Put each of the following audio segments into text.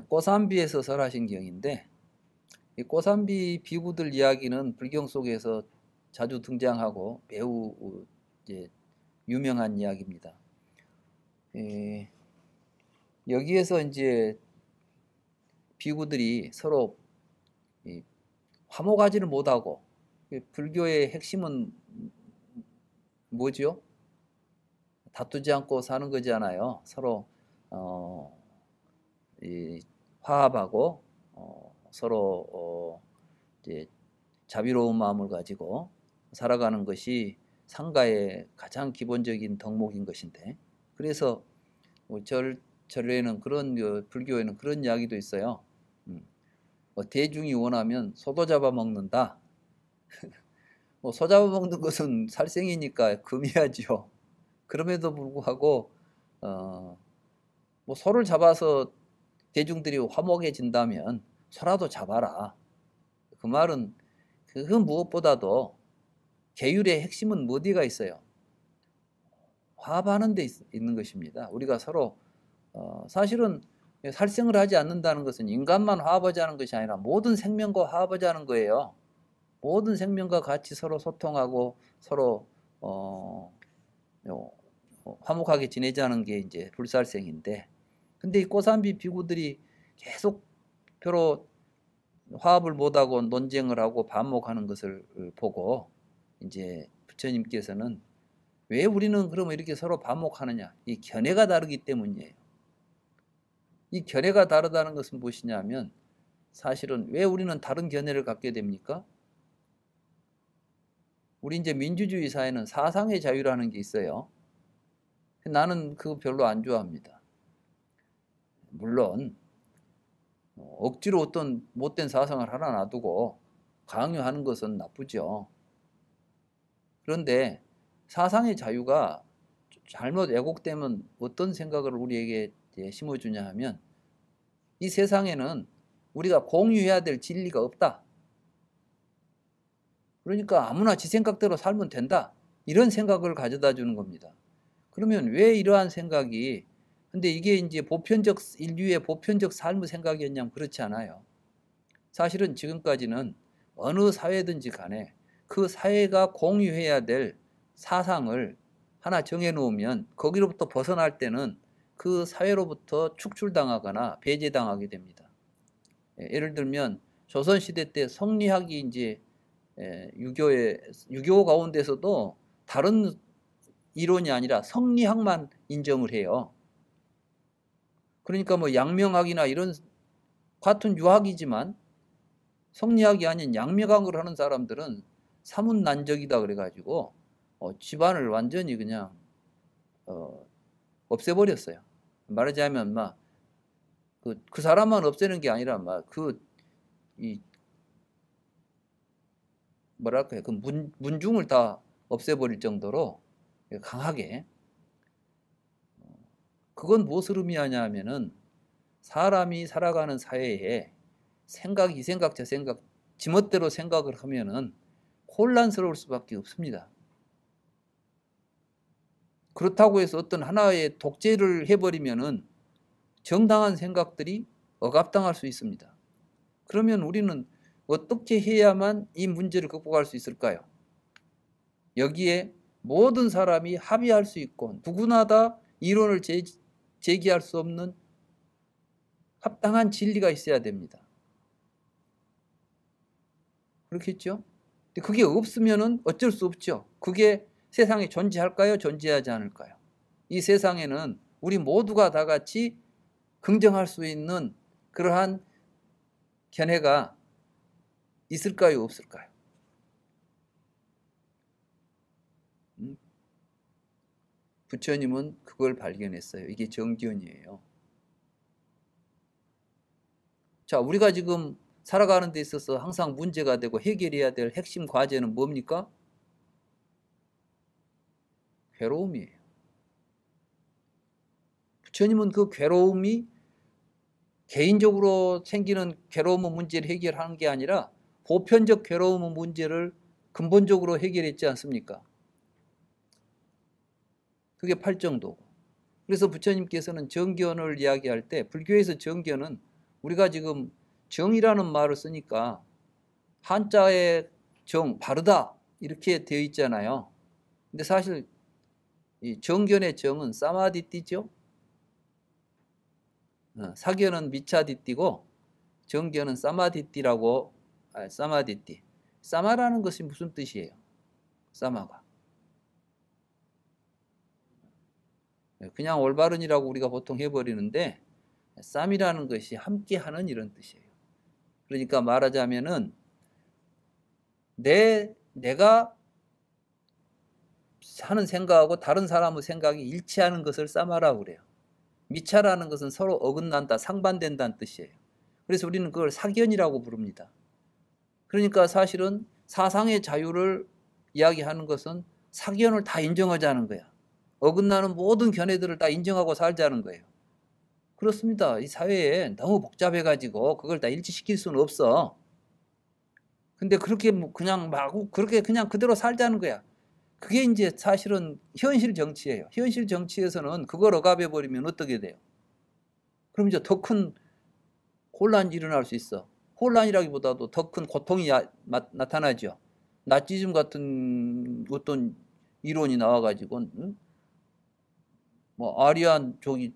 꼬삼비에서 설하신 경인데, 이 꼬삼비 비구들 이야기는 불경 속에서 자주 등장하고 매우 이제 유명한 이야기입니다. 여기에서 이제 비구들이 서로 화목하지를 못하고, 불교의 핵심은 뭐죠? 다투지 않고 사는 거잖아요. 서로 화합하고 서로 이제 자비로운 마음을 가지고 살아가는 것이 상가의 가장 기본적인 덕목인 것인데, 그래서 절에는 그런 불교에는 그런 이야기도 있어요. 대중이 원하면 소도 잡아먹는다. 소 잡아먹는 것은 살생이니까 금해야죠. 그럼에도 불구하고 소를 잡아서 대중들이 화목해진다면 소라도 잡아라. 그 말은 그 무엇보다도 계율의 핵심은 어디가 있어요? 화합하는 데 있는 것입니다. 우리가 서로 사실은 살생을 하지 않는다는 것은 인간만 화합하자는 것이 아니라 모든 생명과 화합하자는 거예요. 모든 생명과 같이 서로 소통하고 서로 화목하게 지내자는 게 이제 불살생인데, 근데 이 꼬삼비 비구들이 계속 표로 화합을 못하고 논쟁을 하고 반목하는 것을 보고 이제 부처님께서는 왜 우리는 그러면 이렇게 서로 반목하느냐? 이 견해가 다르기 때문이에요. 이 견해가 다르다는 것은 무엇이냐면, 사실은 왜 우리는 다른 견해를 갖게 됩니까? 우리 이제 민주주의 사회는 사상의 자유라는 게 있어요. 나는 그거 별로 안 좋아합니다. 물론 억지로 어떤 못된 사상을 하나 놔두고 강요하는 것은 나쁘죠. 그런데 사상의 자유가 잘못 왜곡되면 어떤 생각을 우리에게 심어주냐 하면, 이 세상에는 우리가 공유해야 될 진리가 없다. 그러니까 아무나 지 생각대로 살면 된다. 이런 생각을 가져다 주는 겁니다. 그러면 왜 이러한 생각이, 근데 이게 이제 인류의 보편적 삶의 생각이었냐면 그렇지 않아요. 사실은 지금까지는 어느 사회든지 간에 그 사회가 공유해야 될 사상을 하나 정해놓으면 거기로부터 벗어날 때는 그 사회로부터 축출당하거나 배제당하게 됩니다. 예를 들면 조선시대 때 성리학이 이제 유교 가운데서도 다른 이론이 아니라 성리학만 인정을 해요. 그러니까 뭐 양명학이나 이런 같은 유학이지만 성리학이 아닌 양명학을 하는 사람들은 사문난적이다 그래가지고 집안을 완전히 그냥 없애버렸어요. 말하자면 막 그 사람만 없애는 게 아니라 막 뭐랄까요, 그 문중을 다 없애버릴 정도로 강하게. 그건 무엇을 의미하냐 하면은, 사람이 살아가는 사회에 이 생각 저 생각 지멋대로 생각을 하면은 혼란스러울 수밖에 없습니다. 그렇다고 해서 어떤 하나의 독재를 해버리면은 정당한 생각들이 억압당할 수 있습니다. 그러면 우리는 어떻게 해야만 이 문제를 극복할 수 있을까요? 여기에 모든 사람이 합의할 수 있고 누구나 다 이론을 제기할 수 없는 합당한 진리가 있어야 됩니다. 그렇겠죠? 근데 그게 없으면은 어쩔 수 없죠. 그게 세상에 존재할까요? 존재하지 않을까요? 이 세상에는 우리 모두가 다 같이 긍정할 수 있는 그러한 견해가 있을까요? 없을까요? 부처님은 그걸 발견했어요. 이게 정견이에요. 자, 우리가 지금 살아가는 데 있어서 항상 문제가 되고 해결해야 될 핵심 과제는 뭡니까? 괴로움이에요. 부처님은 그 괴로움이 개인적으로 생기는 괴로움의 문제를 해결하는 게 아니라 보편적 괴로움의 문제를 근본적으로 해결했지 않습니까? 그게 팔정도고. 그래서 부처님께서는 정견을 이야기할 때, 불교에서 정견은 우리가 지금 정이라는 말을 쓰니까 한자의 정, 바르다 이렇게 되어 있잖아요. 근데 사실 이 정견의 정은 사마디띠죠. 사견은 미차디띠고 정견은 사마디띠라고. 사마디띠. 사마라는 것이 무슨 뜻이에요? 사마가 그냥 올바른이라고 우리가 보통 해버리는데 쌈이라는 것이 함께하는 이런 뜻이에요. 그러니까 말하자면은 내가 하는 생각하고 다른 사람의 생각이 일치하는 것을 쌈하라고 그래요. 미차라는 것은 서로 어긋난다, 상반된다는 뜻이에요. 그래서 우리는 그걸 사견이라고 부릅니다. 그러니까 사실은 사상의 자유를 이야기하는 것은 사견을 다 인정하자는 거야. 어긋나는 모든 견해들을 다 인정하고 살자는 거예요. 그렇습니다. 이 사회에 너무 복잡해가지고 그걸 다 일치시킬 수는 없어. 근데 그렇게 그냥 마구 그렇게 그냥 그대로 살자는 거야. 그게 이제 사실은 현실 정치예요. 현실 정치에서는 그걸 억압해버리면 어떻게 돼요? 그럼 이제 더 큰 혼란이 일어날 수 있어. 혼란이라기보다도 더 큰 고통이 나타나죠. 나치즘 같은 어떤 이론이 나와가지고, 뭐 아리안 저기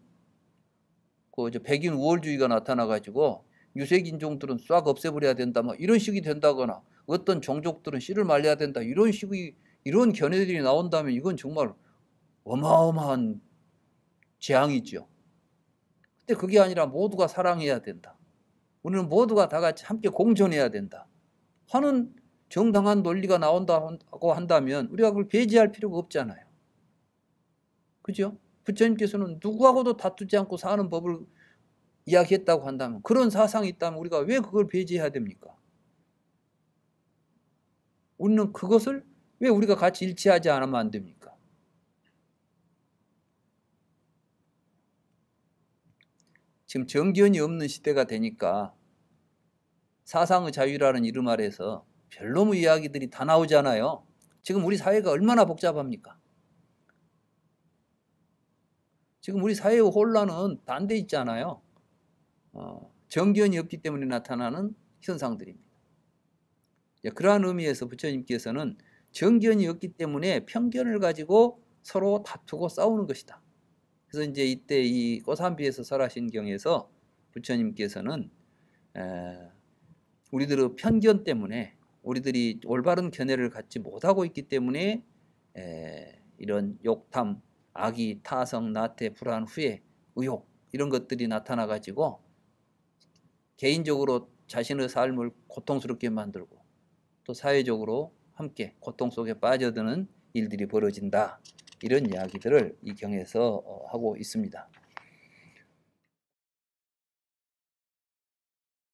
백인 우월주의가 나타나가지고 유색 인종들은 싹 없애버려야 된다, 뭐 이런 식이 된다거나 어떤 종족들은 씨를 말려야 된다, 이런 식의 이런 견해들이 나온다면 이건 정말 어마어마한 재앙이죠. 근데 그게 아니라 모두가 사랑해야 된다. 우리는 모두가 다 같이 함께 공존해야 된다 하는 정당한 논리가 나온다고 한다면 우리가 그걸 배제할 필요가 없잖아요. 그죠? 부처님께서는 누구하고도 다투지 않고 사는 법을 이야기했다고 한다면, 그런 사상이 있다면 우리가 왜 그걸 배제해야 됩니까? 우리는 그것을 왜 우리가 같이 일치하지 않으면 안 됩니까? 지금 정견이 없는 시대가 되니까 사상의 자유라는 이름 아래서 별놈의 이야기들이 다 나오잖아요. 지금 우리 사회가 얼마나 복잡합니까? 지금 우리 사회의 혼란은 반대 있잖아요. 정견이 없기 때문에 나타나는 현상들입니다. 그러한 의미에서 부처님께서는 정견이 없기 때문에 편견을 가지고 서로 다투고 싸우는 것이다. 그래서 이제 이때 이 고산비에서 설하신경에서 부처님께서는 우리들의 편견 때문에, 우리들이 올바른 견해를 갖지 못하고 있기 때문에 이런 욕탐, 악의, 타성, 나태, 불안, 후회, 의욕 이런 것들이 나타나 가지고 개인적으로 자신의 삶을 고통스럽게 만들고 또 사회적으로 함께 고통 속에 빠져드는 일들이 벌어진다. 이런 이야기들을 이 경에서 하고 있습니다.